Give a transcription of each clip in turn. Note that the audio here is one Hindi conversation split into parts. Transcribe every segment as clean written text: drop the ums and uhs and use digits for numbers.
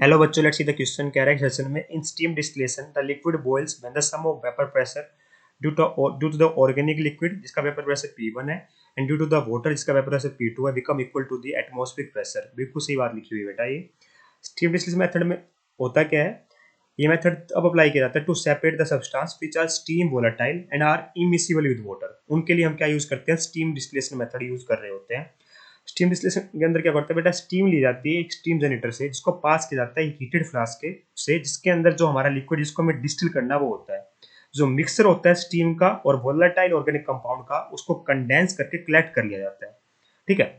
हेलो बच्चों, लेट्स सी द क्वेश्चन। कह रहा है सेशन में in steam distillation the liquid boils when the sum of vapour pressure due to the organic liquid जिसका वेपर प्रेशर P1 है and due to the water जिसका वेपर प्रेशर P2 है become equal to the atmospheric pressure. बिल्कुल सही बात लिखी हुई है बेटा। ये स्टीम डिस्टिलेशन मेथड में होता क्या है, ये मेथड अब अप्लाई किया जाता है to separate the substance which are steam volatile and are immiscible with water. उनके लिए हम क्या यूज करते हैं, स्टीम डिस्टिलेशन मेथड यूज कर रहे होते हैं। स्टीम डिस्टिलेशन के अंदर क्या करता है बेटा, स्टीम ली जाती है एक स्टीम जनरेटर से जिसको पास किया जाता है हीटेड फ्लास्क के से, जिसके अंदर जो हमारा लिक्विड जिसको हमें डिस्टिल करना वो होता है। जो मिक्सर होता है स्टीम का और वोलेटाइल ऑर्गेनिक कंपाउंड का, उसको कंडेंस करके कलेक्ट कर लिया जाता है। ठीक है,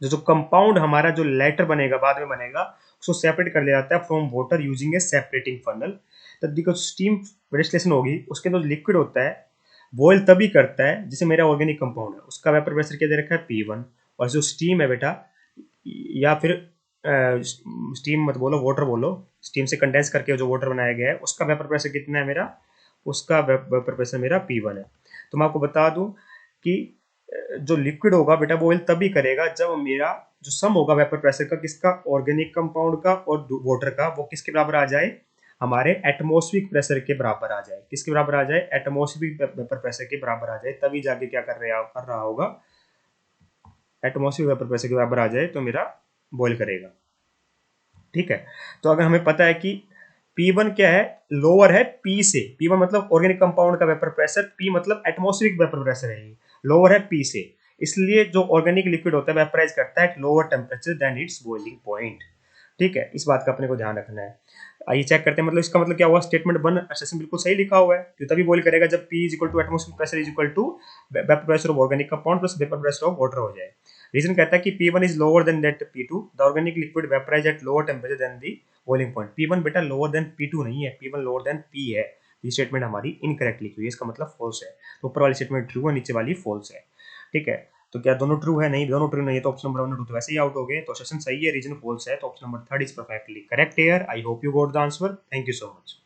जो कंपाउंड हमारा जो लेटर बनेगा बाद में बनेगा उसको सेपरेट कर लिया जाता है from water using A separating funnel. तब देखो स्टीम डिस्टिलेशन होगी, उसके अंदर लिक्विड होता है बॉयल तभी करता है जैसे मेरा ऑर्गेनिक कंपाउंड है, उसका वेपर प्रेशर क्या दे रखा है P1। और जो स्टीम है बेटा, या फिर स्टीम मत बोलो वाटर बोलो, स्टीम से कंडेंस करके जो वाटर बनाया गया है उसका वेपर प्रेशर कितना है मेरा, उसका वेपर प्रेशर मेरा P1 है। तो मैं आपको बता दूं कि जो लिक्विड होगा बेटा वो ऑयल तभी करेगा जब मेरा जो सम होगा वेपर प्रेशर का किसका, ऑर्गेनिक कंपाउंड का और वाटर का, वो किसके बराबर आ जाए, हमारे एटमॉस्फेरिक प्रेशर के बराबर आ जाए। किसके बराबर आ जाए, एटमॉस्फेरिक वेपर प्रेशर के बराबर आ जाए, तभी जाके क्या कर रहा होगा, एटमॉस्फेरिक वेपर प्रेशर के बराबर आ जाए तो मेरा बॉयल करेगा। ठीक है, तो अगर हमें पता है कि P1 क्या है, लोअर है P से। P1 मतलब ऑर्गेनिक कंपाउंड का वेपर प्रेशर, P मतलब एटमॉस्फेरिक वेपर प्रेशर है, लोअर है P से। इसलिए जो ऑर्गेनिक लिक्विड होता है वेपराइज करता है lower temperature than its boiling point. ठीक है, इस बात का अपने को ध्यान रखना है। आइए चेक करते हैं, मतलब इसका मतलब क्या हुआ, स्टेटमेंट 1 सेशन बिल्कुल सही लिखा हुआ है। जो तभी बॉइल करेगा जब P is equal to atmospheric pressure is equal to vapour pressure of organic compound plus vapour pressure of water हो जाए। रीजन कहता है कि P1 is lower than that P2, the organic liquid vaporise at lower temperature than the boiling point. P1 बेटा लोअर देन P2 नहीं है, P1 लोअर देन P है। ये स्टेटमेंट हमारी इनकरेक्ट लिखी हुई है, इसका मतलब फॉल्स है। तो ऊपर वाली स्टेटमेंट ट्रू है, नीचे वाली फॉल्स है। ठीक है, तो क्या दोनों ट्रू है, नहीं दोनों ट्रू नहीं है, तो ऑप्शन नंबर 1 और 2 तो वैसे ही आउट हो गए। तो सेशन सही है, रीजन फॉल्स है, तो option number 3 is perfectly correct here. I hope you got the answer. Thank you so much.